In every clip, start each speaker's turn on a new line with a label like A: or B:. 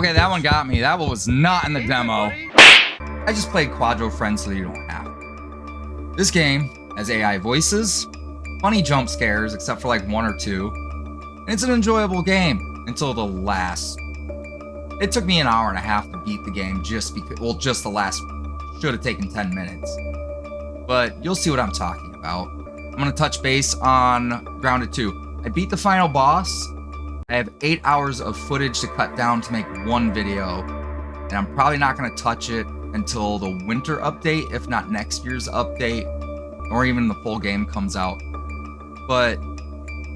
A: Okay, that one got me. That one was not in the demo. I just played Quadrofriend so you don't have to. This game has AI voices, funny jump scares except for like one or two, and it's an enjoyable game until the last. It took me an hour and a half to beat the game just because, well, just the last should have taken 10 minutes. But you'll see what I'm talking about. I'm going to touch base on Grounded 2. I beat the final boss. I have 8 hours of footage to cut down to make one video, and I'm probably not going to touch it until the winter update, if not next year's update, or even the full game comes out. But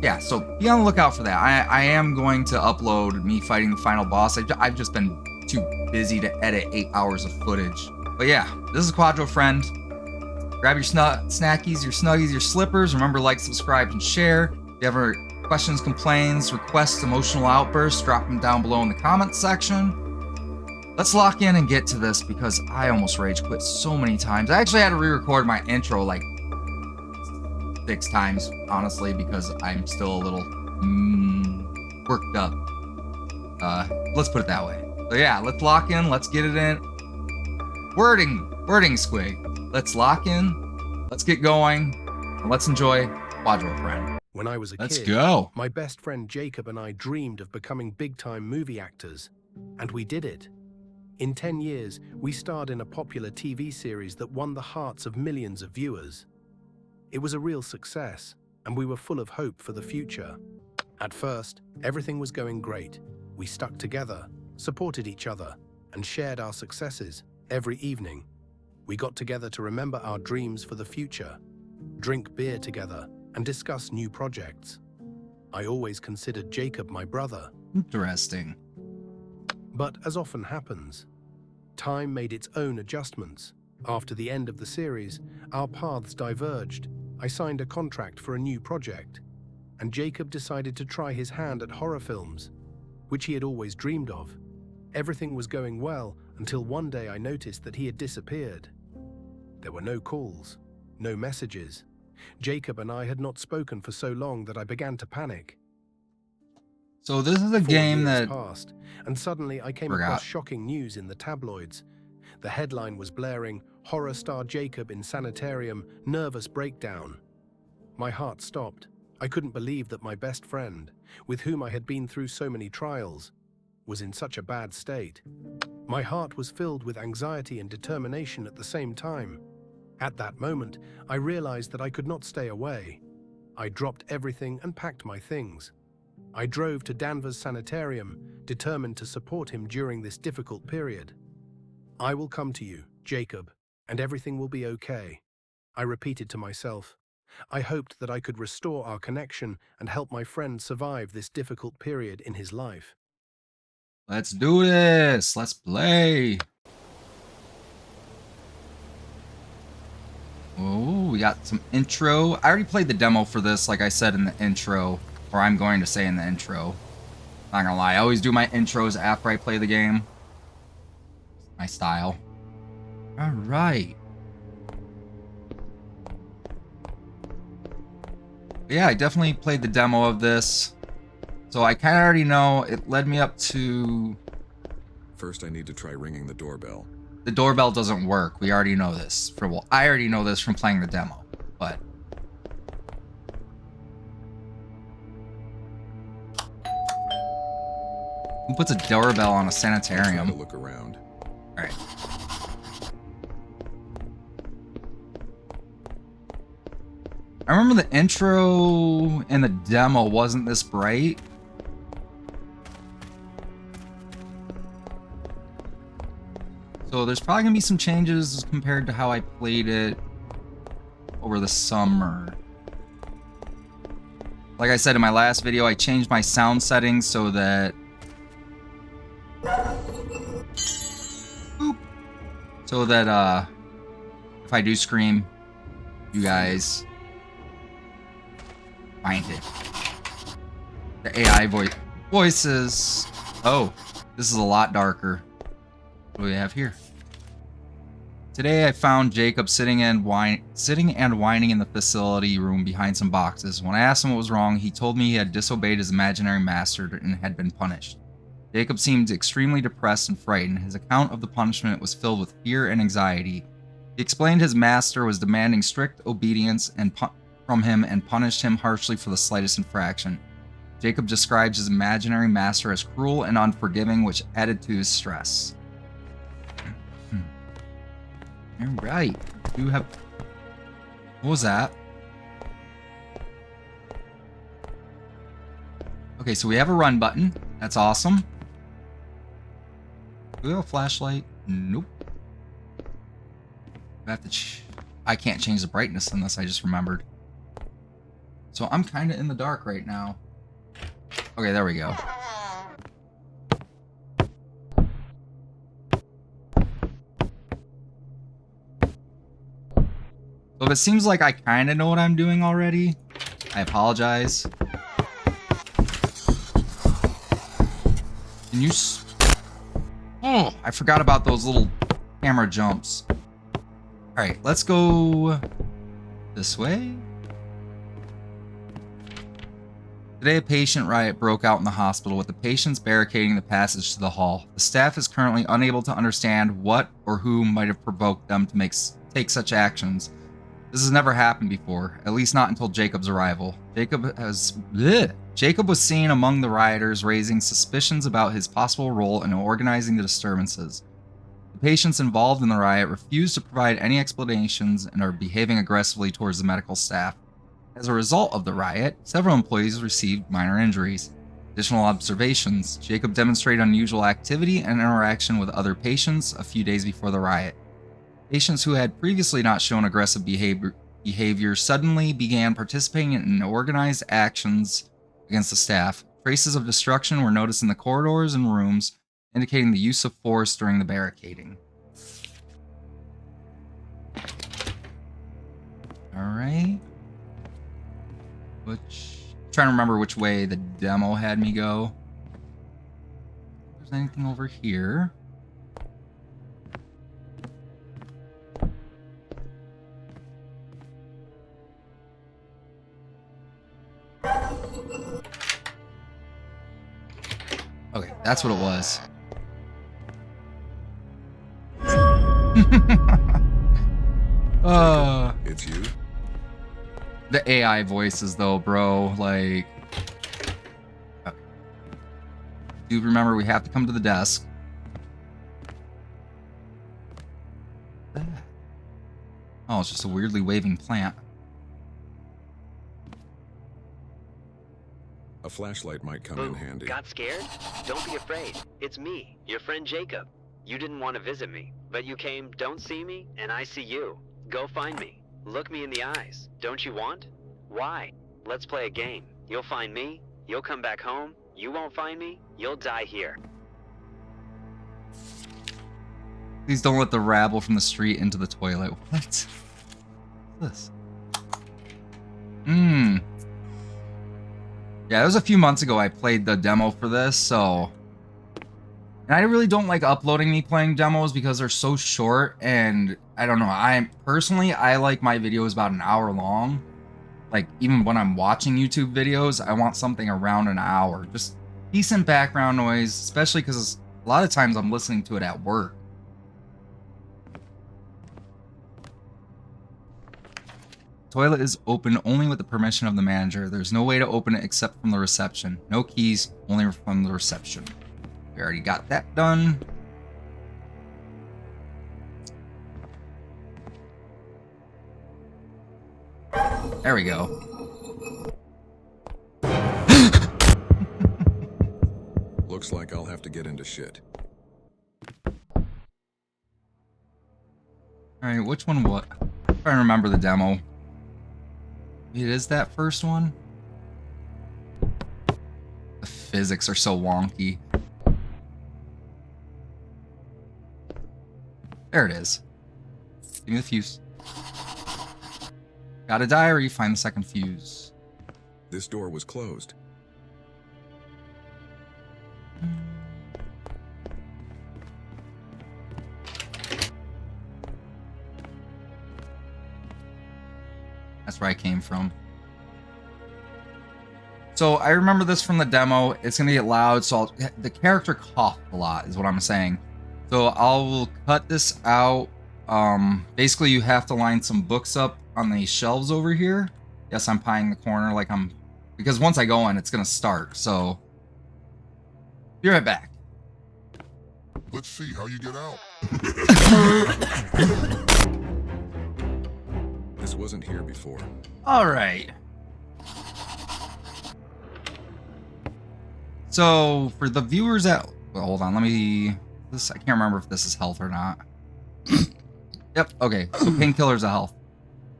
A: yeah, so be on the lookout for that. I am going to upload me fighting the final boss. I've just been too busy to edit 8 hours of footage. But yeah, this is Quadrofriend. Grab your snackies, your snuggies, your slippers. Remember, like, subscribe, and share. If you ever questions, complaints, requests, emotional outbursts, drop them down below in the comments section. Let's lock in and get to this because I almost rage quit so many times. I actually had to re-record my intro like 6 times, honestly, because I'm still a little worked up. Let's put it that way. So yeah, let's lock in. Let's get it in. Wording squig. Let's lock in. Let's get going. And let's enjoy Quadrofriend.
B: When I was a
A: Let's
B: kid,
A: go.
B: my best friend Jacob and I dreamed of becoming big-time movie actors, and we did it. In 10 years, we starred in a popular TV series that won the hearts of millions of viewers. It was a real success, and we were full of hope for the future. At first, everything was going great. We stuck together, supported each other, and shared our successes every evening. We got together to remember our dreams for the future, drink beer together, and discuss new projects. I always considered Jacob my brother.
A: Interesting.
B: But as often happens, time made its own adjustments. After the end of the series, our paths diverged. I signed a contract for a new project, and Jacob decided to try his hand at horror films, which he had always dreamed of. Everything was going well until one day I noticed that he had disappeared. There were no calls, no messages. Jacob and I had not spoken for so long that I began to panic.
A: So this is a
B: 4
A: game
B: years
A: that
B: passed, and suddenly I came across shocking news in the tabloids. The headline was blaring, "Horror star Jacob in sanitarium, nervous breakdown." My heart stopped. I couldn't believe that my best friend, with whom I had been through so many trials, was in such a bad state. My heart was filled with anxiety and determination at the same time. At that moment, I realized that I could not stay away. I dropped everything and packed my things. I drove to Danvers Sanitarium, determined to support him during this difficult period. "I will come to you, Jacob, and everything will be okay," I repeated to myself. I hoped that I could restore our connection and help my friend survive this difficult period in his life.
A: Let's do this. Let's play. Oh, we got some intro. I already played the demo for this, like I said in the intro, or I'm going to say in the intro. Not gonna lie, I always do my intros after I play the game. My style. All right. Yeah, I definitely played the demo of this. So I kind of already know it led me up to...
C: First, I need to try ringing the doorbell.
A: The doorbell doesn't work. We already know this. Well, I already know this from playing the demo, but... Who puts a doorbell on a sanitarium?
C: Try to look around.
A: All right. I remember the intro in the demo wasn't this bright. So there's probably gonna be some changes compared to how I played it over the summer. Like I said in my last video, I changed my sound settings so that if I do scream, you guys find it. The AI voices. Oh, this is a lot darker. What do we have here? Today I found Jacob sitting and whining in the facility room behind some boxes. When I asked him what was wrong, he told me he had disobeyed his imaginary master and had been punished. Jacob seemed extremely depressed and frightened. His account of the punishment was filled with fear and anxiety. He explained his master was demanding strict obedience from him and punished him harshly for the slightest infraction. Jacob describes his imaginary master as cruel and unforgiving, which added to his stress. Alright. You have... What was that? Okay, so we have a run button. That's awesome. Do we have a flashlight? Nope. I have to I can't change the brightness on this, I just remembered. So I'm kind of in the dark right now. Okay, there we go. So if it seems like I kind of know what I'm doing already, I apologize. Can you... Oh, I forgot about those little camera jumps. Alright, let's go this way. Today, a patient riot broke out in the hospital with the patients barricading the passage to the hall. The staff is currently unable to understand what or who might have provoked them to take such actions. This has never happened before, at least not until Jacob's arrival. Jacob was seen among the rioters, raising suspicions about his possible role in organizing the disturbances. The patients involved in the riot refuse to provide any explanations and are behaving aggressively towards the medical staff. As a result of the riot, several employees received minor injuries. Additional observations: Jacob demonstrated unusual activity and interaction with other patients a few days before the riot. Patients who had previously not shown aggressive behavior suddenly began participating in organized actions against the staff. Traces of destruction were noticed in the corridors and rooms, indicating the use of force during the barricading. Alright. Trying to remember which way the demo had me go. If there's anything over here. Okay, that's what it was.
C: It's you?
A: The AI voices, though, bro. Like, okay. Do remember we have to come to the desk. Oh, it's just a weirdly waving plant.
C: A flashlight might come in handy.
D: Got scared? Don't be afraid. It's me, your friend Jacob. You didn't want to visit me, but you came, don't see me, and I see you. Go find me. Look me in the eyes. Don't you want? Why? Let's play a game. You'll find me, you'll come back home, you won't find me, you'll die here.
A: Please don't let the rabble from the street into the toilet. What? What's this? Yeah, it was a few months ago I played the demo for this, so... And I really don't like uploading me playing demos because they're so short, and I don't know, I like my videos about an hour long. Like, even when I'm watching YouTube videos, I want something around an hour. Just decent background noise, especially because a lot of times I'm listening to it at work. Toilet is open only with the permission of the manager. There's no way to open it except from the reception. No keys, only from the reception. We already got that done. There we go.
C: Looks like I'll have to get into shit.
A: Alright, which one what? I'm trying to remember the demo. It is that first one? The physics are so wonky. There it is. Give me the fuse. Got a diary, find the second fuse.
C: This door was closed. That's where I came from.
A: So I remember this from the demo. It's gonna get loud, so the character coughed a lot, is what I'm saying. So I'll cut this out. Basically, you have to line some books up on the shelves over here. Yes, I'm pieing the corner like I'm, because once I go in, it's gonna start. So be right back.
E: Let's see how you get out.
C: This wasn't here before.
A: All right. So for the viewers at, well, hold on, let me, this, I can't remember if this is health or not. Yep, okay, so painkillers of health.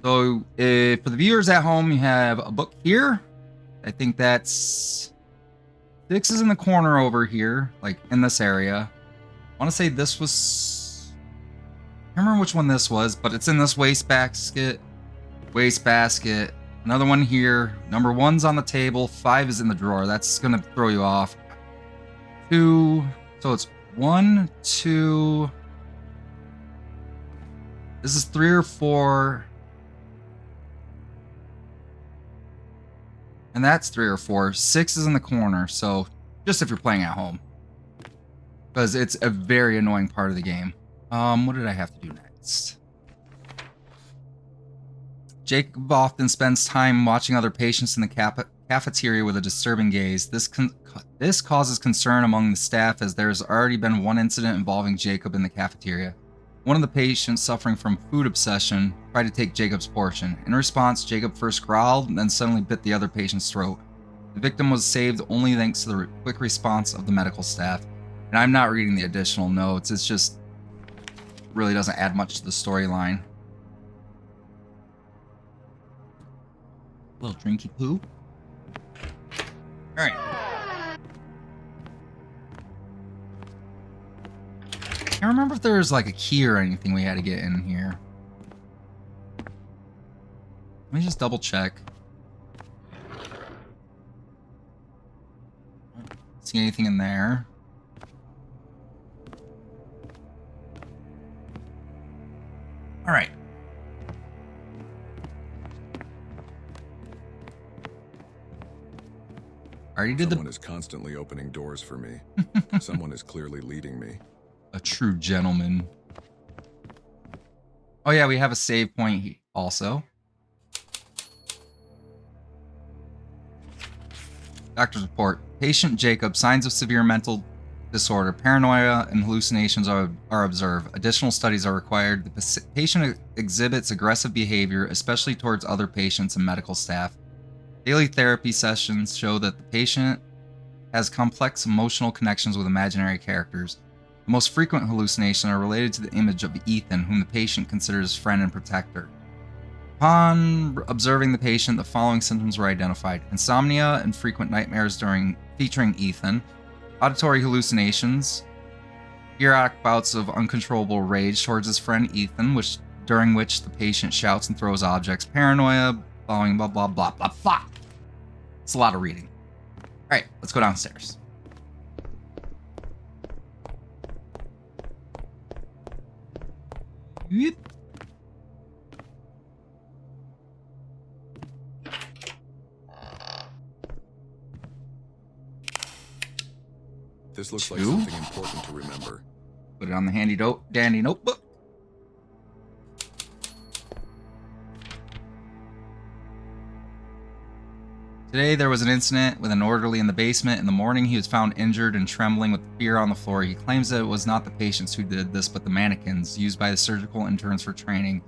A: So for the viewers at home, you have a book here. I think that's 6 is in the corner over here, like in this area. I want to say this was, I can't remember which one this was, but it's in this wastebasket. Another one here. Number 1's on the table. 5 is in the drawer. That's gonna throw you off. 2. So it's 1, 2. This is 3 or 4. And that's 3 or 4. 6 is in the corner. So just if you're playing at home, because it's a very annoying part of the game. What did I have to do next? Jacob often spends time watching other patients in the cafeteria with a disturbing gaze. This causes concern among the staff, as there has already been one incident involving Jacob in the cafeteria. One of the patients suffering from food obsession tried to take Jacob's portion. In response, Jacob first growled and then suddenly bit the other patient's throat. The victim was saved only thanks to the quick response of the medical staff. And I'm not reading the additional notes. It's just really doesn't add much to the storyline. Little drinky poo. Alright. I can't remember if there was like a key or anything we had to get in here. Let me just double check. See anything in there? Alright. Already did
C: Someone is constantly opening doors for me. Someone is clearly leading me.
A: A true gentleman. Oh yeah, we have a save point also. Doctor's report. Patient Jacob, signs of severe mental disorder, paranoia, and hallucinations are observed. Additional studies are required. The patient exhibits aggressive behavior, especially towards other patients and medical staff. Daily therapy sessions show that the patient has complex emotional connections with imaginary characters. The most frequent hallucinations are related to the image of Ethan, whom the patient considers friend and protector. Upon observing the patient, the following symptoms were identified: insomnia and frequent nightmares featuring Ethan, auditory hallucinations, periodic bouts of uncontrollable rage towards his friend Ethan, during which the patient shouts and throws objects, paranoia, following blah blah blah blah blah. It's a lot of reading. Alright, let's go downstairs. Yep.
C: This looks like something important to remember.
A: Put it on the dandy notebook. Today there was an incident with an orderly in the basement. In the morning he was found injured and trembling with fear on the floor. He claims that it was not the patients who did this, but the mannequins used by the surgical interns for training.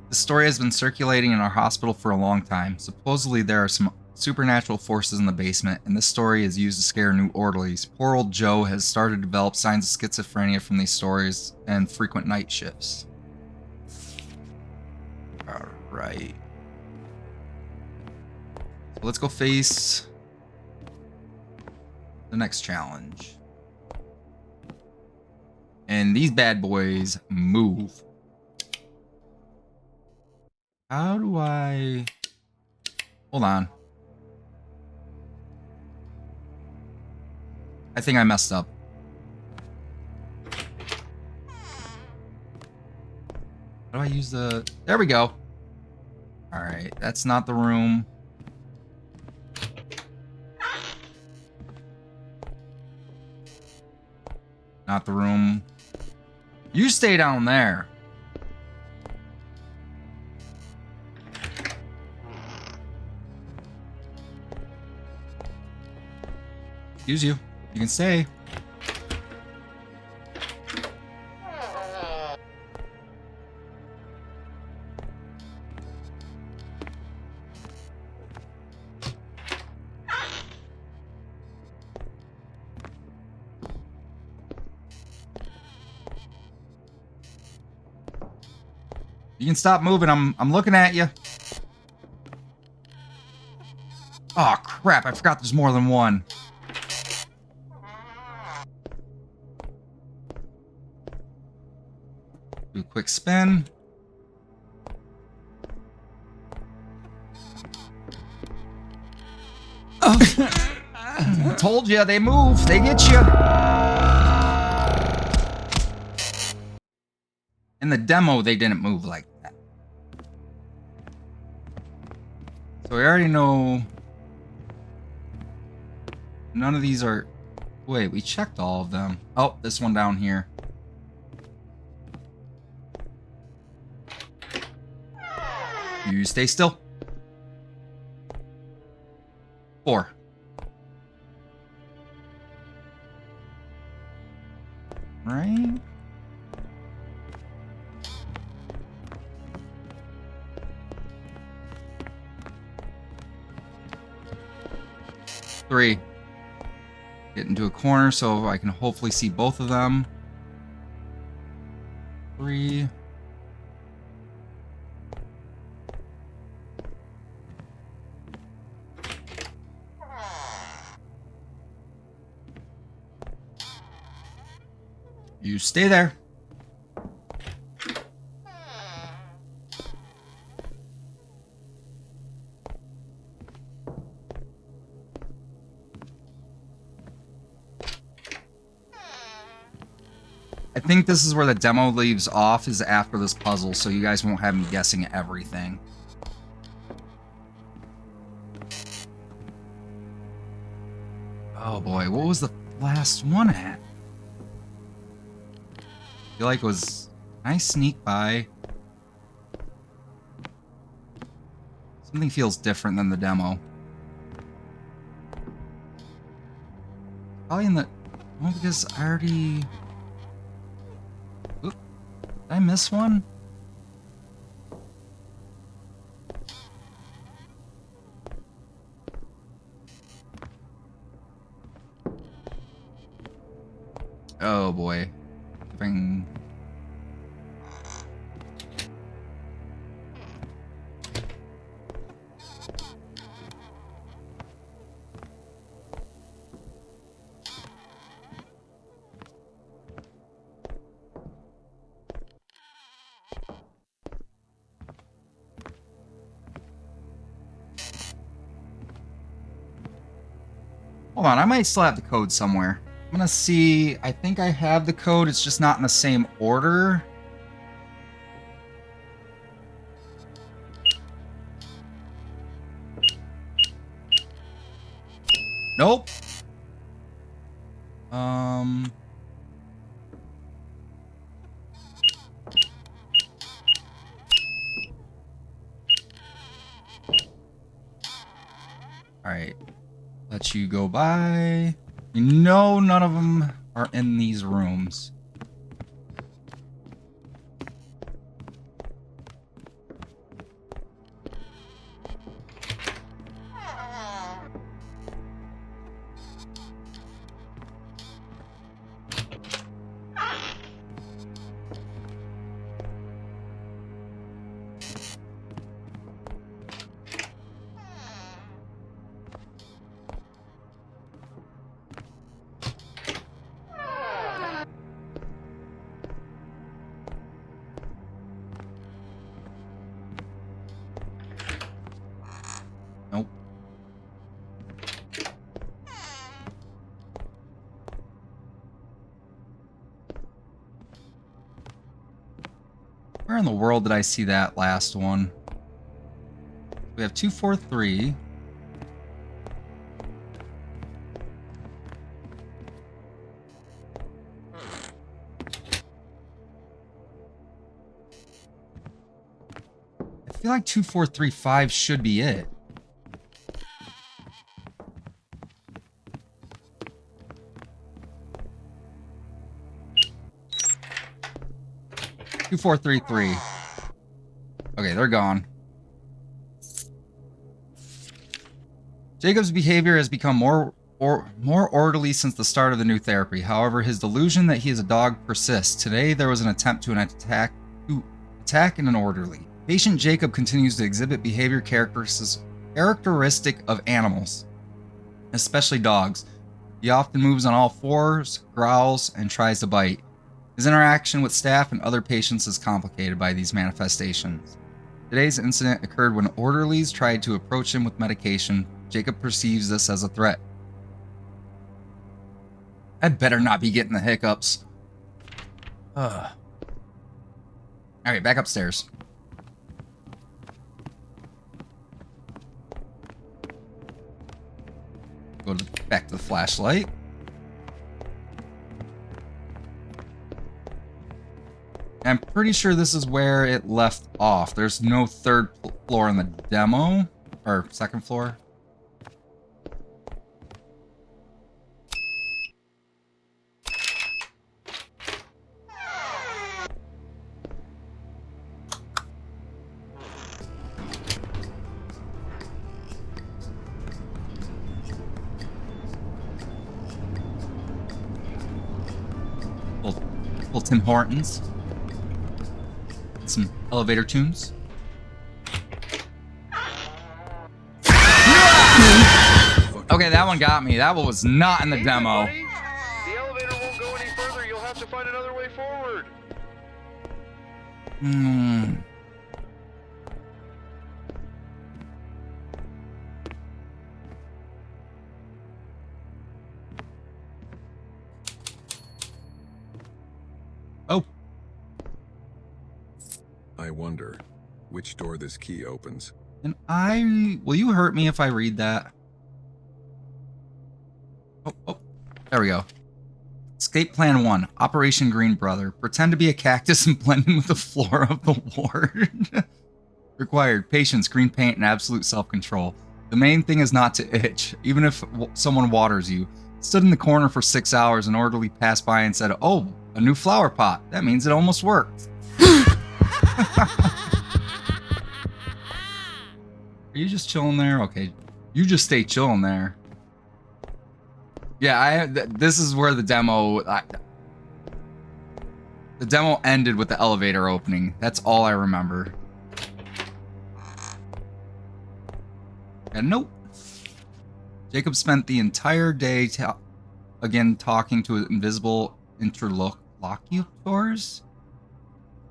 A: This story has been circulating in our hospital for a long time. Supposedly there are some supernatural forces in the basement, and this story is used to scare new orderlies. Poor old Joe has started to develop signs of schizophrenia from these stories and frequent night shifts. Alright. So let's go face the next challenge. And these bad boys move. How do I... Hold on. I think I messed up. How do I use the... There we go. Alright, that's not the room. Not the room. You stay down there. Excuse you. You can stay. You can stop moving. I'm looking at you. Oh crap, I forgot there's more than one. Do a quick spin. I told you, they move. They get you. In the demo, they didn't move like that. So we already know none of these are... Wait, we checked all of them. Oh, this one down here. You stay still. 4. Right? Three. Get into a corner so I can hopefully see both of them. 3. You stay there. I think this is where the demo leaves off, is after this puzzle, so you guys won't have me guessing everything. Oh boy, what was the last one at? I feel like it was... Can I sneak by? Something feels different than the demo. Probably in the... Well, because I already... Oop. Did I miss one? Oh boy. Bring... Hold on, I might still have the code somewhere. I'm gonna see. I think I have the code. It's just not in the same order. Nope. All right. Let you go by. You know none of them are in these rooms. Nope. Where in the world did I see that last one? We have 2, 4, 3. feel like 2435 should be it. Two, 4, 3, 3. Okay, they're gone. Jacob's behavior has become more orderly since the start of the new therapy. However, his delusion that he is a dog persists. Today, there was an attempt to attack an orderly. Patient Jacob continues to exhibit behavior characteristic of animals, especially dogs. He often moves on all fours, growls, and tries to bite. His interaction with staff and other patients is complicated by these manifestations. Today's incident occurred when orderlies tried to approach him with medication. Jacob perceives this as a threat. I better not be getting the hiccups. Alright, back upstairs. Back to the flashlight. I'm pretty sure this is where it left off. There's no third floor in the demo. Or second floor. Little Tim Hortons. Some elevator tunes. Okay, that one got me. That one was not in the demo.
F: Buddy. The elevator won't go any further. You'll have to find another way forward.
A: Oh.
C: I wonder which door this key opens.
A: And will you hurt me if I read that? Oh, there we go. Escape Plan 1, Operation Green Brother. Pretend to be a cactus and blend in with the floor of the ward. Required, patience, green paint, and absolute self-control. The main thing is not to itch, even if someone waters you. Stood in the corner for 6 hours, an orderly passed by and said, "Oh, a new flower pot. That means it almost worked." Are you just chilling there? Okay, you just stay chilling there. Yeah, this is where the demo ended with the elevator opening. That's all I remember. And nope. Jacob spent the entire day again talking to invisible interlocutors.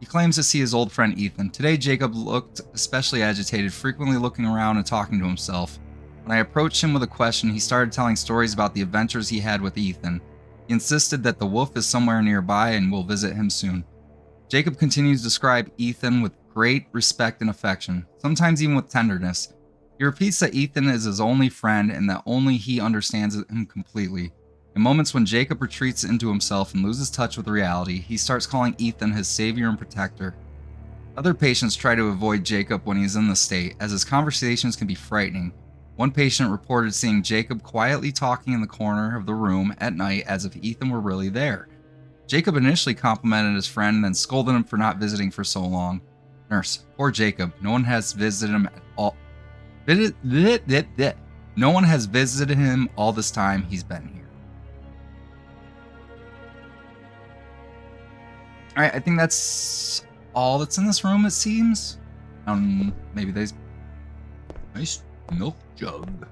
A: He claims to see his old friend Ethan. Today, Jacob looked especially agitated, frequently looking around and talking to himself. When I approached him with a question, he started telling stories about the adventures he had with Ethan. He insisted that the wolf is somewhere nearby and will visit him soon. Jacob continues to describe Ethan with great respect and affection, sometimes even with tenderness. He repeats that Ethan is his only friend and that only he understands him completely. In moments when Jacob retreats into himself and loses touch with reality, he starts calling Ethan his savior and protector. Other patients try to avoid Jacob when he's in this state, as his conversations can be frightening. One patient reported seeing Jacob quietly talking in the corner of the room at night as if Ethan were really there. Jacob initially complimented his friend and then scolded him for not visiting for so long. Nurse, poor Jacob. No one has visited him at all. No one has visited him all this time he's been here. Alright, I think that's all that's in this room, it seems. Maybe there's nice milk jug.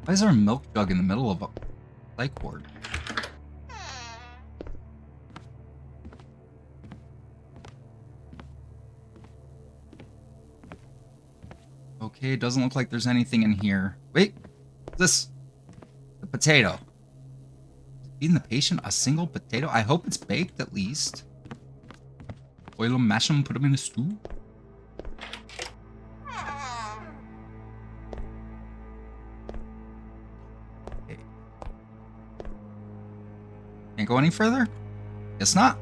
A: Why is there a milk jug in the middle of a psych ward? Okay, it doesn't look like there's anything in here. Wait, this, the potato. Feeding the patient a single potato? I hope it's baked at least. Boil them, mash them, put them in a stew. Okay. Can't go any further? Guess not.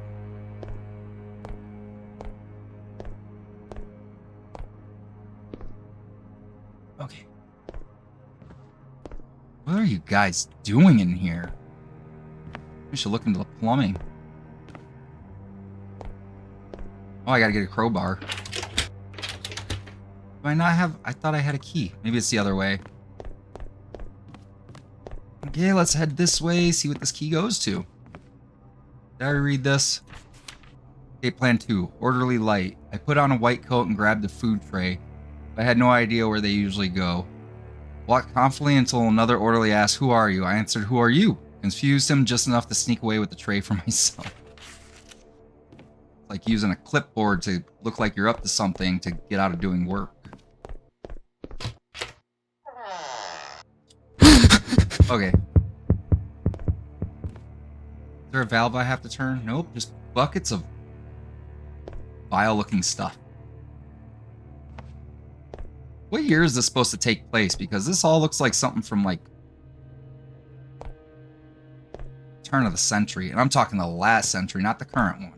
A: What are you guys doing in here? We should look into the plumbing. Oh, I gotta get a crowbar. Do I not have... I thought I had a key. Maybe it's the other way. Okay, let's head this way, see what this key goes to. Did I read this? Okay, plan 2. Orderly light. I put on a white coat and grabbed a food tray. I had no idea where they usually go. Walked confidently until another orderly asked, "Who are you?" I answered, "Who are you?" Confused him just enough to sneak away with the tray for myself. It's like using a clipboard to look like you're up to something to get out of doing work. Okay. Is there a valve I have to turn? Nope, just buckets of vile-looking stuff. What year is this supposed to take place? Because this all looks like something from, like, turn of the century. And I'm talking the last century, not the current one.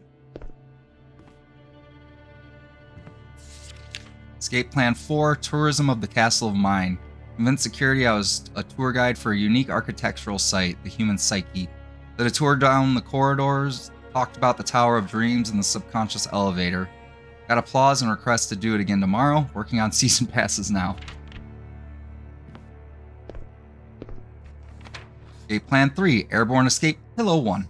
A: Escape Plan 4, Tourism of the Castle of Mind. Convinced security I was a tour guide for a unique architectural site, the human psyche. Did a tour down the corridors, talked about the Tower of Dreams and the subconscious elevator. Got applause and requests to do it again tomorrow. Working on season passes now. Escape Plan 3, Airborne Escape Pillow 1.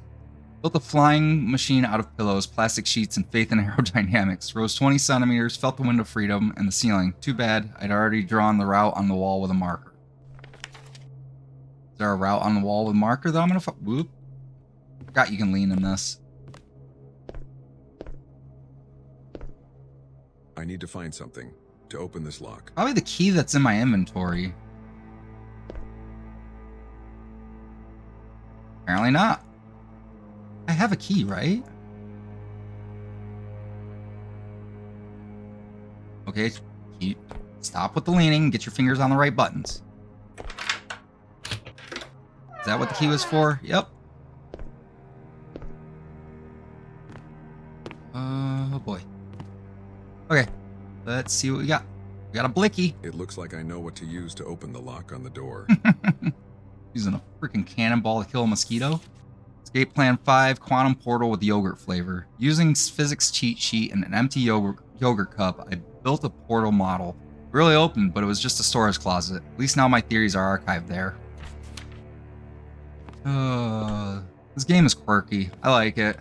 A: Built a flying machine out of pillows, plastic sheets, and faith in aerodynamics. Rose 20 centimeters, felt the wind of freedom and the ceiling. Too bad, I'd already drawn the route on the wall with a marker. Is there a route on the wall with a marker that I'm gonna whoop? Forgot you can lean in this.
C: I need to find something to open this lock.
A: Probably the key that's in my inventory. Apparently not. I have a key, right? Okay, stop with the leaning. Get your fingers on the right buttons. Is that what the key was for? Yep. Oh boy. Okay, let's see what we got. We got a blicky.
C: It looks like I know what to use to open the lock on the door.
A: Using a freaking cannonball to kill a mosquito. Escape Plan 5, Quantum Portal with yogurt flavor. Using physics cheat sheet and an empty yogurt cup, I built a portal model. Really open, but it was just a storage closet. At least now my theories are archived there. This game is quirky. I like it.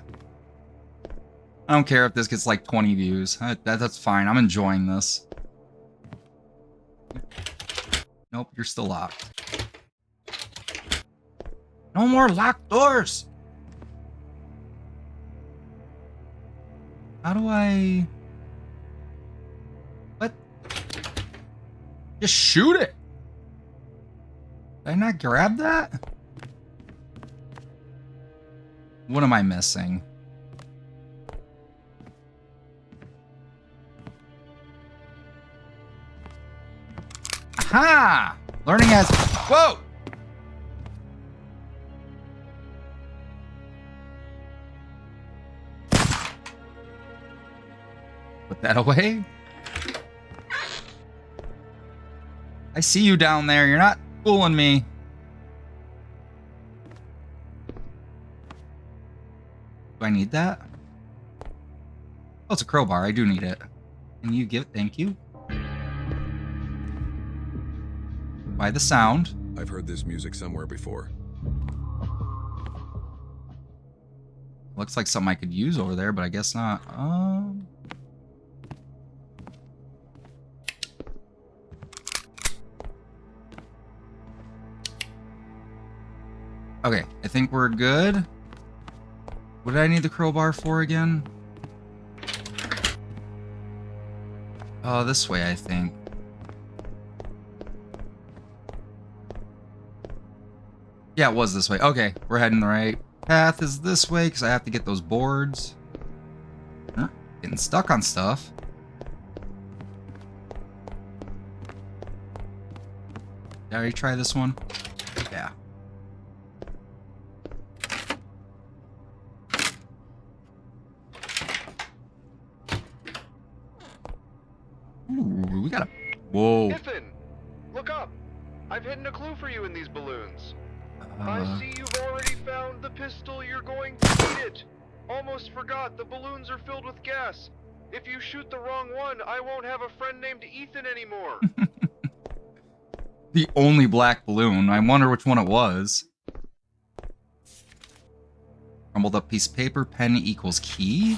A: I don't care if this gets like 20 views. That's fine. I'm enjoying this. Nope, you're still locked. No more locked doors! How do I... What? Just shoot it! Did I not grab that? What am I missing? Aha! Learning as... Whoa! Put that away. I see you down there. You're not fooling me. Do I need that? Oh, it's a crowbar. I do need it. Can you give it? Thank you. By the sound.
C: I've heard this music somewhere before.
A: Looks like something I could use over there, but I guess not. Okay, I think we're good. What did I need the crowbar for again? This way, I think. Yeah, it was this way. Okay, we're heading the right path is this way because I have to get those boards. Getting stuck on stuff. Did I already try this one? Yeah. Ooh, we got a... Whoa.
F: Ethan, look up. I've hit hidden a clue for you in these balloons.
A: Uh,
F: I see you've already found the pistol. You're going to need it. Almost forgot. The balloons are filled with gas. If you shoot the wrong one, I won't have a friend named Ethan anymore.
A: the only black balloon. I wonder which one it was. Crumbled up piece of paper. Pen equals key.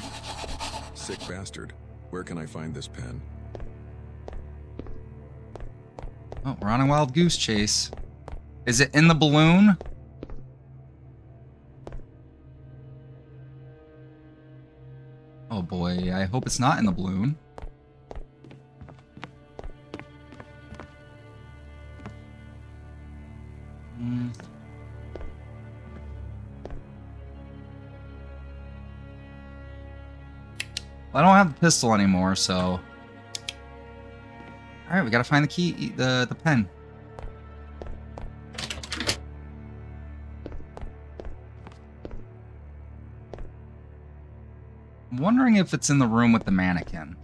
C: Sick bastard. Where can I find this pen?
A: Oh, we're on a wild goose chase. Is it in the balloon? Oh boy, I hope it's not in the balloon. Well, I don't have the pistol anymore, so... Alright, we gotta find the key, the pen. I'm wondering if it's in the room with the mannequin.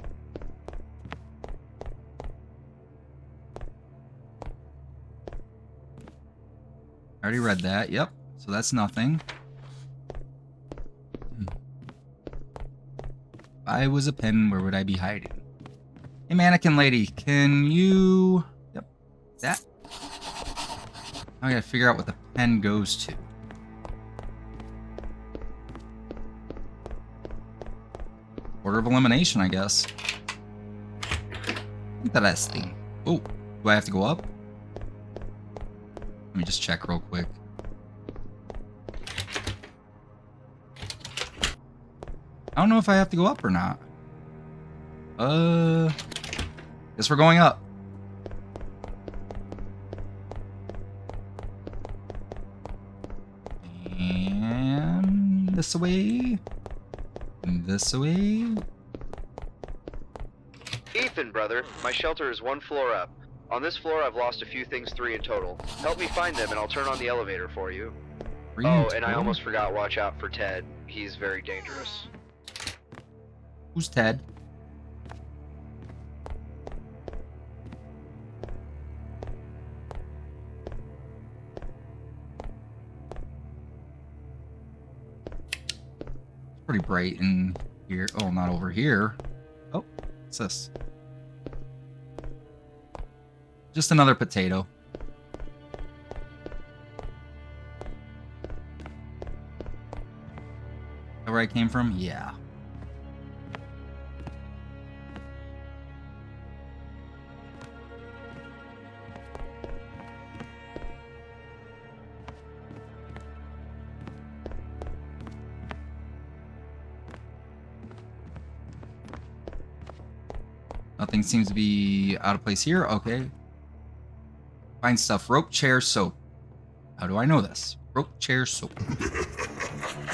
A: I already read that, yep. So that's nothing. If I was a pen, where would I be hiding? Hey, mannequin lady, can you... Yep, that. Now I gotta figure out what the pen goes to. Order of elimination, I guess. Interesting. Oh, do I have to go up? Let me just check real quick. I don't know if I have to go up or not. Guess we're going up. And this way. This way.
F: Ethan, brother, my shelter is 1 floor up. On this floor, I've lost a few things, 3 in total. Help me find them, and I'll turn on the elevator for you. Oh, and I almost forgot, watch out for Ted. He's very dangerous.
A: Who's Ted? It's pretty bright in here. Oh, not over here. Oh, what's this? Just another potato. Is that where I came from? Yeah. Nothing seems to be out of place here. Okay. Find stuff. Rope, chair, soap. How do I know this? Rope, chair, soap.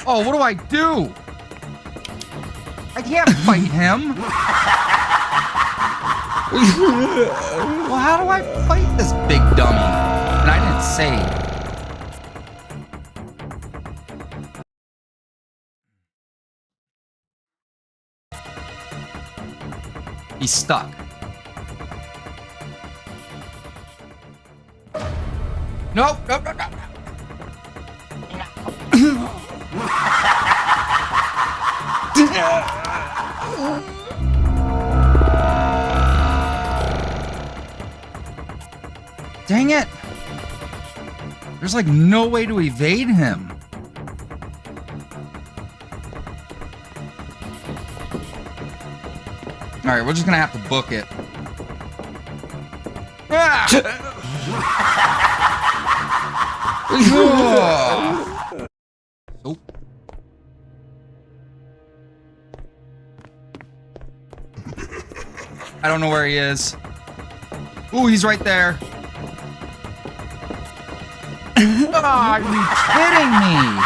A: Oh, what do I do? I can't fight him. Well, how do I fight this big dummy? And I didn't say. He's stuck. Nope, nope, nope, nope. Dang it. There's like no way to evade him. Alright, we're just gonna have to book it. Ah! Nope. I don't know where he is. Ooh, he's right there. Are you kidding me?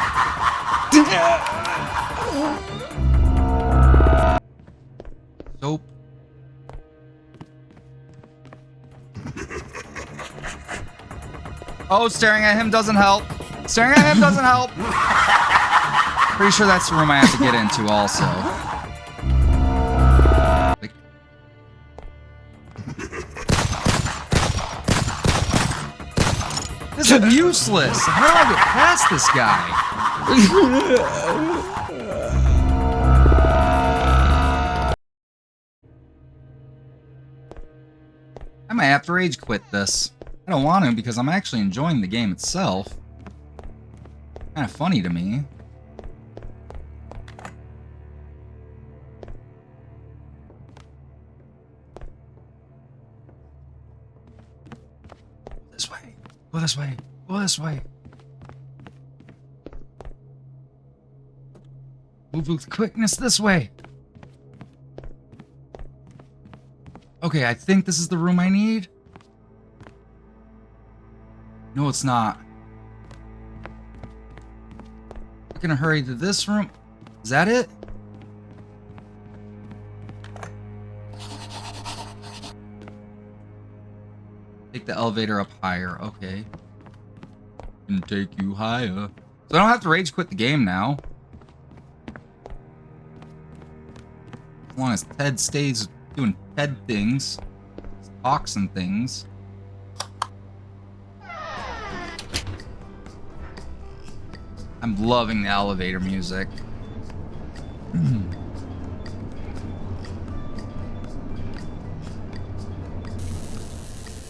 A: Soap. Oh, staring at him doesn't help. Staring at him doesn't help. Pretty sure that's the room I have to get into also. Like... I'm useless. How do I get past this guy? I might have to rage quit this. I don't want to because I'm actually enjoying the game itself. Kind of funny to me. This way. Go this way. Go this way. Move with quickness this way. Okay, I think this is the room I need. No, it's not. We're gonna hurry to this room. Is that it? Take the elevator up higher. Okay. Can take you higher. So I don't have to rage quit the game now. As long as Ted stays doing Ted things. Talks and things. I'm loving the elevator music.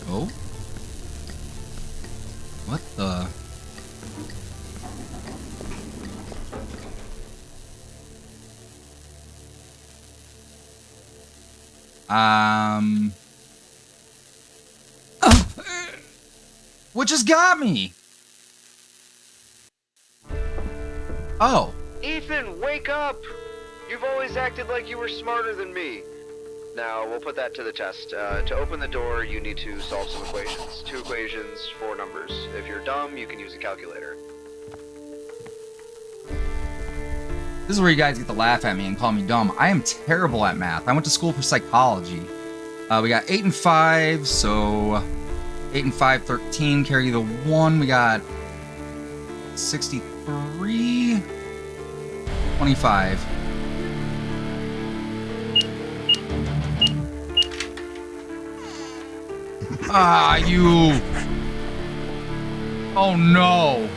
A: Oh? What the? What just got me? Oh.
F: Ethan, wake up! You've always acted like you were smarter than me. Now, we'll put that to the test. To open the door, you need to solve some equations. 2 equations, 4 numbers. If you're dumb, you can use a calculator.
A: This is where you guys get to laugh at me and call me dumb. I am terrible at math. I went to school for psychology. We got 8 and 5, so 8 and 5, 13. Carry the 1. We got 63, 25. Ah, you. Oh no.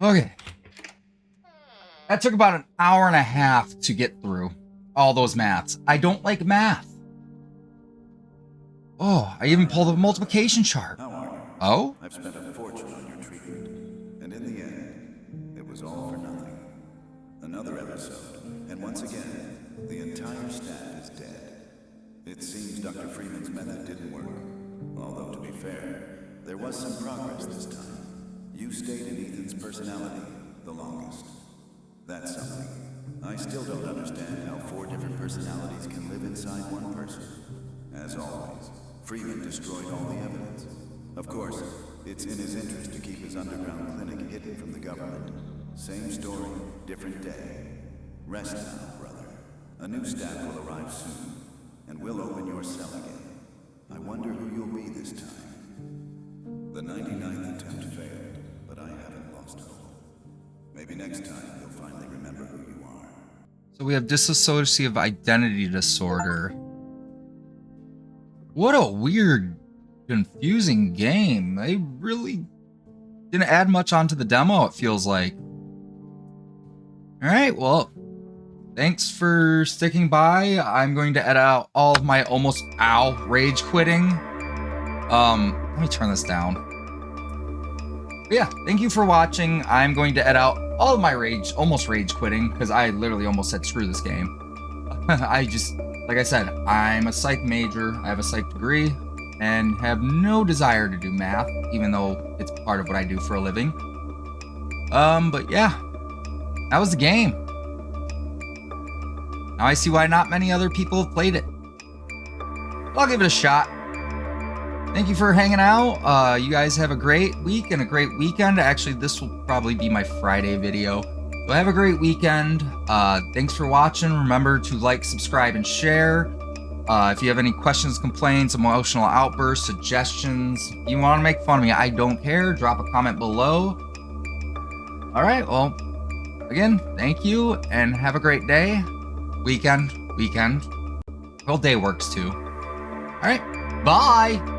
A: Okay. That took about an hour and a half to get through all those maths. I don't like math. Oh, I even pulled a multiplication chart.
G: How are you?
A: Oh?
G: I've spent a fortune on your treatment, and in the end, it was all for nothing. Another episode, and once again, the entire staff is dead. It seems Dr. Freeman's method didn't work, although to be fair, there was some progress this time. You stayed in Ethan's personality the longest. That's something. I still don't understand how 4 different personalities can live inside one person. As always, Freeman destroyed all the evidence. Of course, it's in his interest to keep his underground clinic hidden from the government. Same story, different day. Rest now, brother. A new staff will arrive soon, and we'll open your cell again. I wonder who you'll be this time. The 99th attempt failed, but I haven't lost hope. Maybe next time you'll finally remember who you are.
A: So we have dissociative identity disorder. What a weird, confusing game. They really didn't add much onto the demo, it feels like. Alright, well, thanks for sticking by. I'm going to edit out all of my almost rage quitting. Let me turn this down. But yeah, thank you for watching. I'm going to edit out all of my almost rage quitting, because I literally almost said screw this game. Like I said, I'm a psych major, I have a psych degree, and have no desire to do math, even though it's part of what I do for a living. But yeah, that was the game. Now I see why not many other people have played it. I'll give it a shot. Thank you for hanging out. You guys have a great week and a great weekend. Actually, this will probably be my Friday video. So have a great weekend. Thanks for watching. Remember to like, subscribe, and share. If you have any questions, complaints, emotional outbursts, suggestions, if you want to make fun of me, I don't care. Drop a comment below. All right, well, again, thank you, and have a great day. Weekend. Well, day works too. All right, bye.